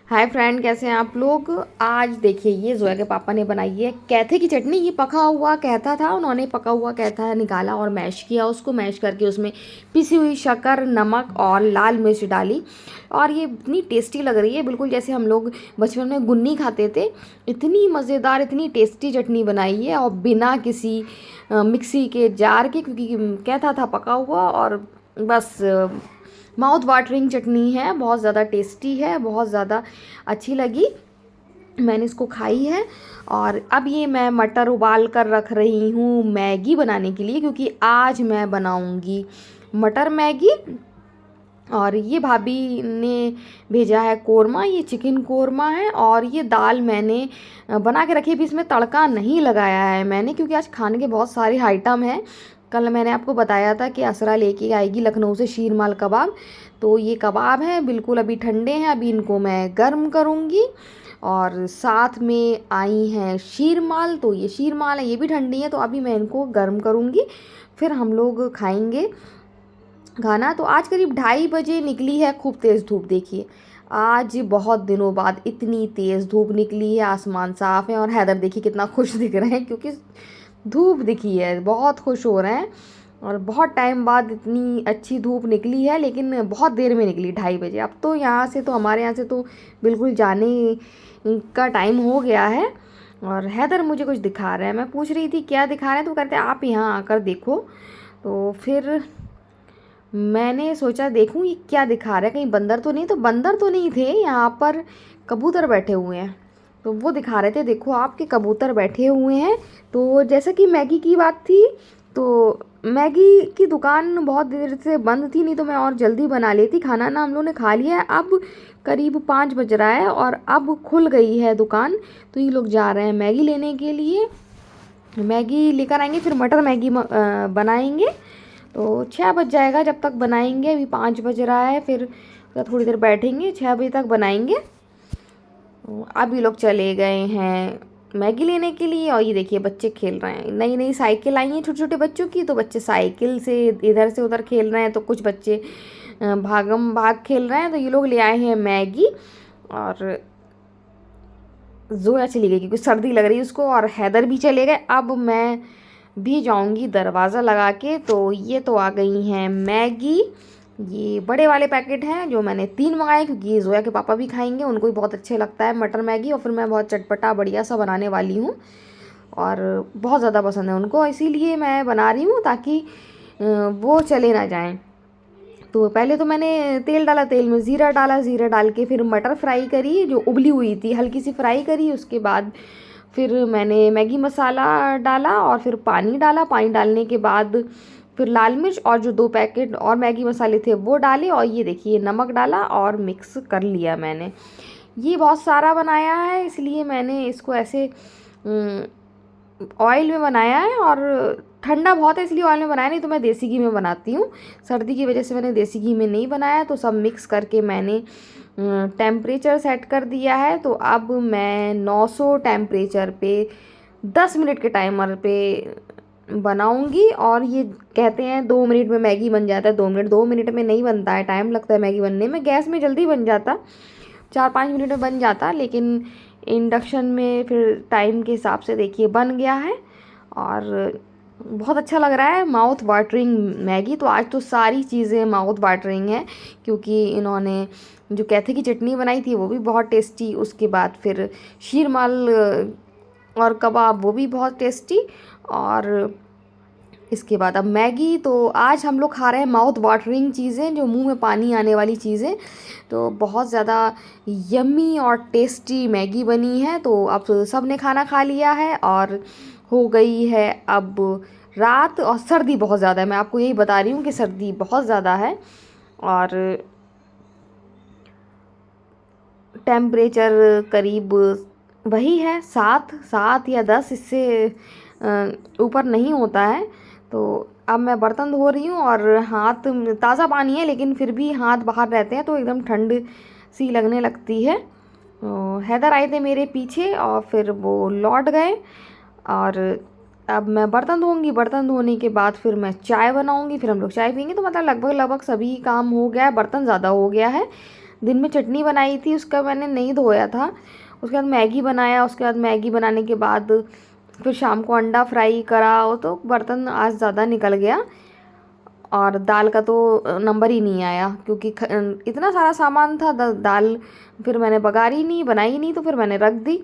Hi friend, कैसे हैं आप लोग। आज देखिए, ये जोया के पापा ने बनाई है कैथे की चटनी। ये पका हुआ कहता था, उन्होंने पका हुआ कहता निकाला और मैश किया उसको। मैश करके उसमें पिसी हुई शक्कर, नमक और लाल मिर्च डाली और ये इतनी टेस्टी लग रही है, बिल्कुल जैसे हम लोग बचपन में गुन्नी खाते थे। इतनी मज़ेदार, इतनी टेस्टी चटनी बनाई है और बिना किसी मिक्सी के जार के, क्योंकि कहता था पका हुआ। और बस माउथ वाटरिंग चटनी है, बहुत ज़्यादा टेस्टी है, बहुत ज़्यादा अच्छी लगी। मैंने इसको खाई है। और अब ये मैं मटर उबाल कर रख रही हूँ मैगी बनाने के लिए, क्योंकि आज मैं बनाऊँगी मटर मैगी। और ये भाभी ने भेजा है कोरमा, ये चिकन कोरमा है। और ये दाल मैंने बना के रखी है, भी इसमें तड़का नहीं लगाया है मैंने, क्योंकि आज खाने के बहुत सारे आइटम हैं। कल मैंने आपको बताया था कि असरा लेके आएगी लखनऊ से शीरमाल कबाब, तो ये कबाब हैं, बिल्कुल अभी ठंडे हैं, अभी इनको मैं गर्म करूँगी। और साथ में आई हैं शीरमाल, तो ये शीरमाल है, ये भी ठंडी है, तो अभी मैं इनको गर्म करूँगी, फिर हम लोग खाएंगे खाना। तो आज करीब 2:30 बजे निकली है खूब तेज़ धूप। देखिए, आज बहुत दिनों बाद इतनी तेज़ धूप निकली है, आसमान साफ़ है। और हैदर देखिए कितना खुश दिख रहे हैं, क्योंकि धूप दिखी है, बहुत खुश हो रहे हैं। और बहुत टाइम बाद इतनी अच्छी धूप निकली है, लेकिन बहुत देर में निकली, 2:30 बजे। अब तो यहाँ से तो, हमारे यहाँ से तो बिल्कुल जाने का टाइम हो गया है। और हैदर मुझे कुछ दिखा रहा है, मैं पूछ रही थी क्या दिखा रहे हैं, तो कहते हैं आप यहाँ आकर देखो। तो फिर मैंने सोचा देखूं ये क्या दिखा रहा है, कहीं बंदर तो नहीं। तो बंदर तो नहीं थे, यहाँ पर कबूतर बैठे हुए हैं, तो वो दिखा रहे थे, देखो आपके कबूतर बैठे हुए हैं। तो जैसा कि मैगी की बात थी, तो मैगी की दुकान बहुत देर से बंद थी, नहीं तो मैं और जल्दी बना लेती खाना ना। हम लोगों ने खा लिया है, अब करीब 5 बज रहा है और अब खुल गई है दुकान। तो ये लोग जा रहे हैं मैगी लेने के लिए, मैगी लेकर आएंगे, फिर मटर मैगी बनाएंगे। तो 6 बज जाएगा जब तक बनाएंगे, अभी 5 बज रहा है, फिर थोड़ी देर बैठेंगे, 6 बजे तक बनाएंगे। तो अब ये लोग चले गए हैं मैगी लेने के लिए। और ये देखिए बच्चे खेल रहे हैं, नई नई साइकिल आई हैं छोटे छोटे बच्चों की, तो बच्चे साइकिल से इधर से उधर खेल रहे हैं। तो कुछ बच्चे भागम भाग खेल रहे हैं। तो ये लोग ले आए हैं मैगी। और जोया चली गई क्योंकि सर्दी लग रही है उसको, और हैदर भी चले गए। अब मैं भी जाऊंगी दरवाज़ा लगा के। तो ये तो आ गई हैं मैगी, ये बड़े वाले पैकेट हैं जो मैंने 3 मंगाए, क्योंकि जोया के पापा भी खाएंगे, उनको भी बहुत अच्छे लगता है मटर मैगी। और फिर मैं बहुत चटपटा बढ़िया सा बनाने वाली हूँ, और बहुत ज़्यादा पसंद है उनको, इसीलिए मैं बना रही हूँ ताकि वो चले ना जाएं। तो पहले तो मैंने तेल डाला, तेल में ज़ीरा डाला, ज़ीरा डाल के फिर मटर फ्राई करी, जो उबली हुई थी हल्की सी फ्राई करी। उसके बाद फिर मैंने मैगी मसाला डाला और फिर पानी डाला। पानी डालने के बाद फिर लाल मिर्च और जो 2 पैकेट और मैगी मसाले थे वो डाले, और ये देखिए नमक डाला और मिक्स कर लिया मैंने। ये बहुत सारा बनाया है, इसलिए मैंने इसको ऐसे ऑयल में बनाया है। और ठंडा बहुत है इसलिए ऑयल में बनाया, नहीं तो मैं देसी घी में बनाती हूँ। सर्दी की वजह से मैंने देसी घी में नहीं बनाया। तो सब मिक्स करके मैंने टेम्परेचर सेट कर दिया है। तो अब मैं 900 टेम्परेचर पे 10 मिनट के टाइमर पे बनाऊंगी। और ये कहते हैं 2 मिनट में मैगी बन जाता है, 2 मिनट में नहीं बनता है, टाइम लगता है मैगी बनने में। गैस में जल्दी बन जाता, 4-5 मिनट में बन जाता, लेकिन इंडक्शन में फिर टाइम के हिसाब से देखिए बन गया है। और बहुत अच्छा लग रहा है, माउथ वाटरिंग मैगी। तो आज तो सारी चीज़ें माउथ वाटरिंग है, क्योंकि इन्होंने जो कैथे की चटनी बनाई थी वो भी बहुत टेस्टी, उसके बाद फिर शीरमाल और कबाब वो भी बहुत टेस्टी, और इसके बाद अब मैगी। तो आज हम लोग खा रहे हैं माउथ वाटरिंग चीज़ें, जो मुंह में पानी आने वाली चीज़ें। तो बहुत ज़्यादा यम्मी और टेस्टी मैगी बनी है। तो अब सब ने खाना खा लिया है और हो गई है अब रात, और सर्दी बहुत ज़्यादा है, मैं आपको यही बता रही हूँ कि सर्दी बहुत ज़्यादा है। और टेम्परेचर करीब वही है, 7 या 10, इससे ऊपर नहीं होता है। तो अब मैं बर्तन धो रही हूँ, और हाथ ताज़ा पानी है लेकिन फिर भी हाथ बाहर रहते हैं तो एकदम ठंड सी लगने लगती है। हैदर आए थे मेरे पीछे और फिर वो लौट गए। और अब मैं बर्तन धोऊंगी, बर्तन धोने के बाद फिर मैं चाय बनाऊंगी, फिर हम लोग चाय पियेंगे। तो मतलब लगभग लगभग सभी काम हो गया है, बर्तन ज़्यादा हो गया है, दिन में चटनी बनाई थी, उसका मैंने नहीं धोया था। उसके बाद मैगी बनाया, उसके बाद मैगी बनाने के बाद फिर शाम को अंडा फ्राई करा, वो तो बर्तन आज ज़्यादा निकल गया। और दाल का तो नंबर ही नहीं आया, क्योंकि इतना सारा सामान था। दाल फिर मैंने बघारी नहीं, बनाई नहीं, तो फिर मैंने रख दी।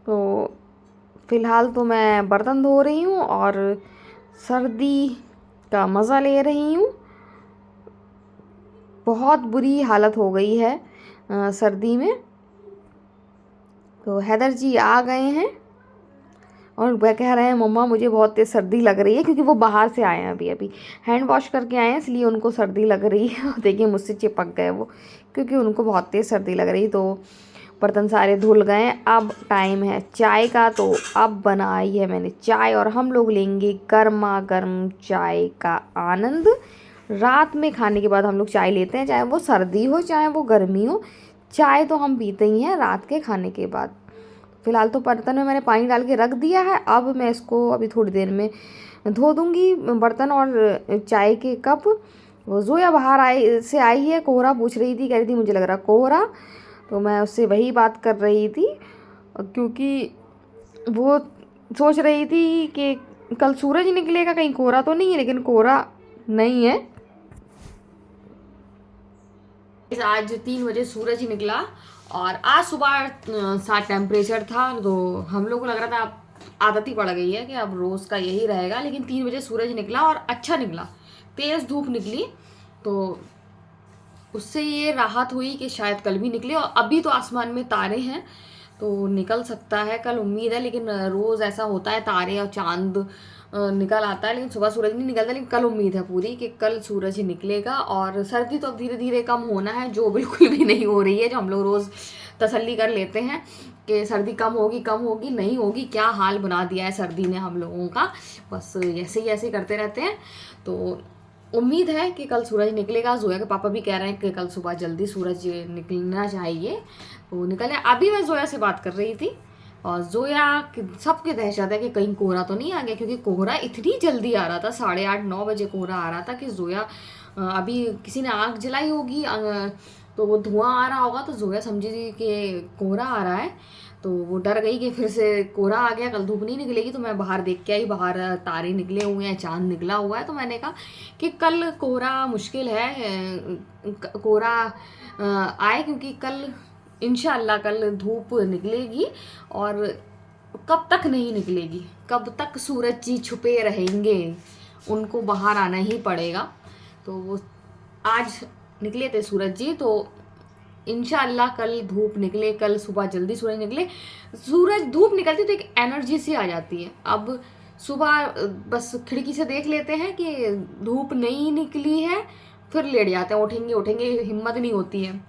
तो फ़िलहाल तो मैं बर्तन धो रही हूँ और सर्दी का मज़ा ले रही हूँ। बहुत बुरी हालत हो गई है सर्दी में। तो हैदर जी आ गए हैं और वह कह रहे हैं मम्मा मुझे बहुत तेज़ सर्दी लग रही है, क्योंकि वो बाहर से आए हैं, अभी अभी हैंड वॉश करके आए हैं, इसलिए उनको सर्दी लग रही है। और देखिए मुझसे चिपक गए वो, क्योंकि उनको बहुत तेज़ सर्दी लग रही। तो बर्तन सारे धुल गए। अब टाइम है चाय का, तो अब बनाई है मैंने चाय और हम लोग लेंगे गर्मा गर्म चाय का आनंद। रात में खाने के बाद हम लोग चाय लेते हैं, चाहे वो सर्दी हो चाहे वो गर्मी हो, चाय तो हम पीते ही हैं रात के खाने के बाद। फ़िलहाल तो बर्तन में मैंने पानी डाल के रख दिया है। अब मैं इसको अभी थोड़ी देर में धो दूँगी, बर्तन और चाय के कप। वो जोया बाहर आई है, कोहरा पूछ रही थी, कह रही थी मुझे लग रहा कोहरा। तो मैं उससे वही बात कर रही थी, क्योंकि वो सोच रही थी कि कल सूरज निकलेगा, कहीं कोहरा तो नहीं है, लेकिन कोहरा नहीं है। आज 3 बजे सूरज ही निकला और आज सुबह 7 टेम्परेचर था, तो हम लोग को लग रहा था आदत ही पड़ गई है कि अब रोज़ का यही रहेगा। लेकिन 3 बजे सूरज निकला और अच्छा निकला, तेज़ धूप निकली, तो उससे ये राहत हुई कि शायद कल भी निकले। और अभी तो आसमान में तारे हैं, तो निकल सकता है कल, उम्मीद है। लेकिन रोज़ ऐसा होता है, तारे और चांद निकल आता है, लेकिन सुबह सूरज नहीं निकलता। लेकिन कल उम्मीद है पूरी कि कल सूरज ही निकलेगा। और सर्दी तो अब धीरे धीरे कम होना है, जो बिल्कुल भी नहीं हो रही है, जो हम लोग रोज़ तसल्ली कर लेते हैं कि सर्दी कम होगी, नहीं होगी। क्या हाल बना दिया है सर्दी ने हम लोगों का, बस ऐसे ही करते रहते हैं। तो उम्मीद है कि कल सूरज निकलेगा। जोया के पापा भी कह रहे हैं कि कल सुबह जल्दी सूरज निकलना चाहिए, तो निकले। अभी मैं जोया से बात कर रही थी और जोया सबके दहशत है कि कहीं कोहरा तो नहीं आ गया, क्योंकि कोहरा इतनी जल्दी आ रहा था, 8:30-9 बजे कोहरा आ रहा था कि जोया अभी किसी ने आग जलाई होगी, तो वो धुआं आ रहा होगा, तो जोया समझी थी कि कोहरा आ रहा है। तो वो डर गई कि फिर से कोहरा आ गया, कल धूप नहीं निकलेगी। तो मैं बाहर देख के आई, बाहर तारे निकले हुए हैं, चांद निकला हुआ है। तो मैंने कहा कि कल कोहरा मुश्किल है, कोहरा आए, क्योंकि कल इंशाल्लाह कल धूप निकलेगी। और कब तक नहीं निकलेगी, कब तक सूरज जी छुपे रहेंगे, उनको बाहर आना ही पड़ेगा। तो वो आज निकले थे सूरज जी, तो इंशाल्लाह कल धूप निकले, कल सुबह जल्दी सूरज निकले। सूरज धूप निकलती तो एक एनर्जी सी आ जाती है। अब सुबह बस खिड़की से देख लेते हैं कि धूप नहीं निकली है, फिर लेट जाते हैं, उठेंगे, हिम्मत नहीं होती है।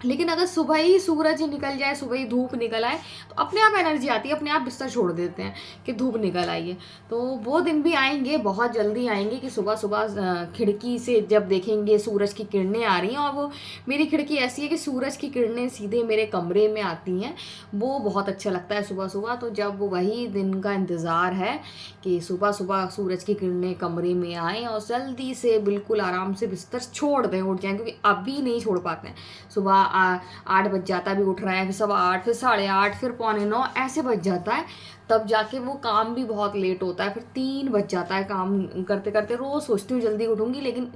लेकिन अगर सुबह ही सूरज निकल जाए, सुबह ही धूप निकल आए, तो अपने आप एनर्जी आती है, अपने आप बिस्तर छोड़ देते हैं कि धूप निकल आई है। तो वो दिन भी आएंगे, बहुत जल्दी आएंगे, कि सुबह सुबह खिड़की से जब देखेंगे सूरज की किरणें आ रही हैं। और वो मेरी खिड़की ऐसी है कि सूरज की किरणें सीधे मेरे कमरे में आती हैं, वो बहुत अच्छा लगता है सुबह सुबह। तो जब वही दिन का इंतज़ार है कि सुबह सुबह सूरज की किरणें कमरे में आएँ और जल्दी से बिल्कुल आराम से बिस्तर छोड़ दें, उठ जाएँ, क्योंकि अभी नहीं छोड़ पाते हैं। सुबह 8 बज जाता है, अभी उठ रहा है, फिर 8:15, फिर 8:30, फिर 8:45 ऐसे बज जाता है। तब जाके वो काम भी बहुत लेट होता है, फिर 3 बज जाता है काम करते करते। रोज़ सोचती हूँ जल्दी उठूँगी, लेकिन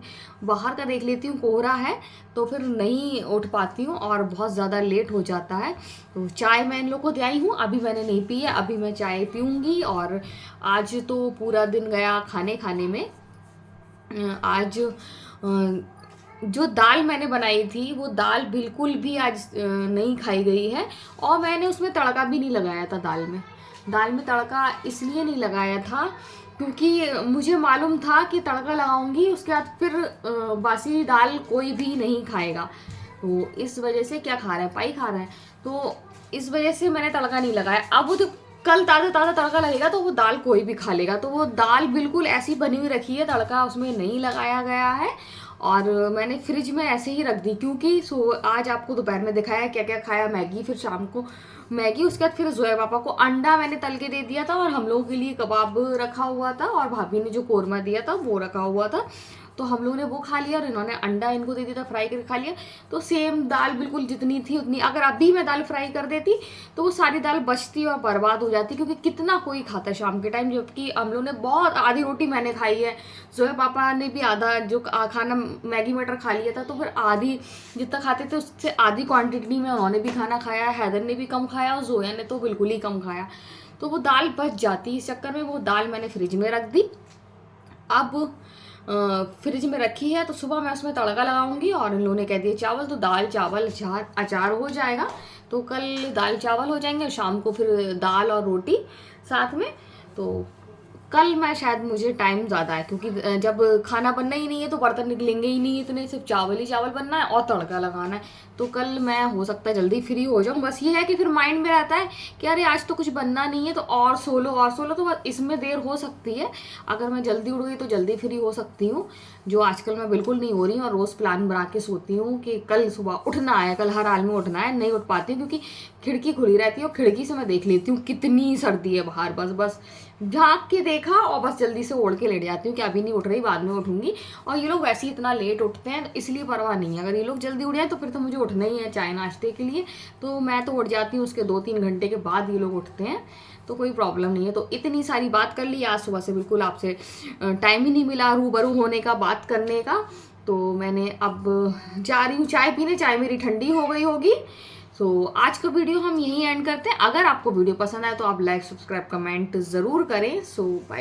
बाहर का देख लेती हूँ कोहरा है, तो फिर नहीं उठ पाती हूँ और बहुत ज़्यादा लेट हो जाता है। तो चाय मैं इन लोग को आई हूँ, अभी मैंने नहीं पी है, अभी मैं चाय पीऊँगी। और आज तो पूरा दिन गया खाने में। आज जो दाल मैंने बनाई थी, वो दाल बिल्कुल भी आज नहीं खाई गई है। और मैंने उसमें तड़का भी नहीं लगाया था। दाल में तड़का इसलिए नहीं लगाया था क्योंकि मुझे मालूम था कि तड़का लगाऊंगी, उसके बाद फिर बासी दाल कोई भी नहीं खाएगा। तो इस वजह से क्या खा रहा है, पाई खा रहा है, तो इस वजह से मैंने तड़का नहीं लगाया। अब वो तो कल ताज़ा तड़का लगेगा तो वो दाल कोई भी खा लेगा। तो वो दाल बिल्कुल ऐसी बनी हुई रखी है, तड़का उसमें नहीं लगाया गया है। और मैंने फ्रिज में ऐसे ही रख दी, क्योंकि आज आपको दोपहर में दिखाया क्या क्या खाया, मैगी, फिर शाम को मैगी, उसके बाद फिर जोया पापा को अंडा मैंने तल के दे दिया था, और हम लोगों के लिए कबाब रखा हुआ था, और भाभी ने जो कोरमा दिया था वो रखा हुआ था। तो हम लोगों ने वो खा लिया और इन्होंने अंडा इनको दे दिया था फ्राई करके खा लिया। तो सेम दाल बिल्कुल जितनी थी उतनी, अगर अभी मैं दाल फ्राई कर देती तो वो सारी दाल बचती और बर्बाद हो जाती, क्योंकि कितना कोई खाता है शाम के टाइम। जबकि हम लोगों ने बहुत, आधी रोटी मैंने खाई है, जोया पापा ने भी आधा जो खाना मैगी मटर खा लिया था, तो फिर आधी जितना खाते थे उससे आधी क्वांटिटी में उन्होंने भी खाना खाया, हैदर ने भी कम खाया और जोया ने तो बिल्कुल ही कम खाया। तो वो दाल बच जाती, इस चक्कर में वो दाल मैंने फ्रिज में रख दी। अब फ्रिज में रखी है तो सुबह मैं उसमें तड़का लगाऊंगी, और इन लोगों ने कह दिया चावल, तो दाल चावल अचार हो जाएगा। तो कल दाल चावल हो जाएंगे और शाम को फिर दाल और रोटी साथ में। तो कल मैं शायद, मुझे टाइम ज़्यादा है क्योंकि जब खाना बनना ही नहीं है तो बर्तन निकलेंगे ही नहीं, इतने सिर्फ चावल ही चावल बनना है और तड़का लगाना है। तो कल मैं हो सकता है जल्दी फ्री हो जाऊँ। बस ये है कि फिर माइंड में रहता है कि अरे आज तो कुछ बनना नहीं है तो और सो लो और सो लो, तो बस इसमें देर हो सकती है। अगर मैं जल्दी उठ गई तो जल्दी फ्री हो सकती हूँ, जो आजकल मैं बिल्कुल नहीं हो रही हूँ। और रोज़ प्लान बना के सोती हूँ कि कल सुबह उठना है, कल हर हाल में उठना है। नहीं उठ पाती हूँ क्योंकि खिड़की खुली रहती है और खिड़की से मैं देख लेती हूँ कितनी सर्दी है बाहर। बस झाँक के देखा और बस जल्दी से ओढ़ के लेट जाती हूँ कि अभी नहीं उठ रही, बाद में उठूंगी। और ये लोग वैसे ही इतना लेट उठते हैं, इसलिए परवाह नहीं है। अगर ये लोग जल्दी उठ जाए तो फिर तो मुझे उठना ही है चाय नाश्ते के लिए, तो मैं तो उठ जाती हूँ उसके 2-3 घंटे के बाद ये लोग उठते हैं, तो कोई प्रॉब्लम नहीं है। तो इतनी सारी बात कर ली आज सुबह से, बिल्कुल आपसे टाइम ही नहीं मिला रूबरू होने का, बात करने का। तो मैंने अब जा रही हूँ चाय पीने, चाय मेरी ठंडी हो गई होगी। सो आज का वीडियो हम यहीं एंड करते हैं। अगर आपको वीडियो पसंद आए तो आप लाइक सब्सक्राइब कमेंट ज़रूर करें। सो बाय।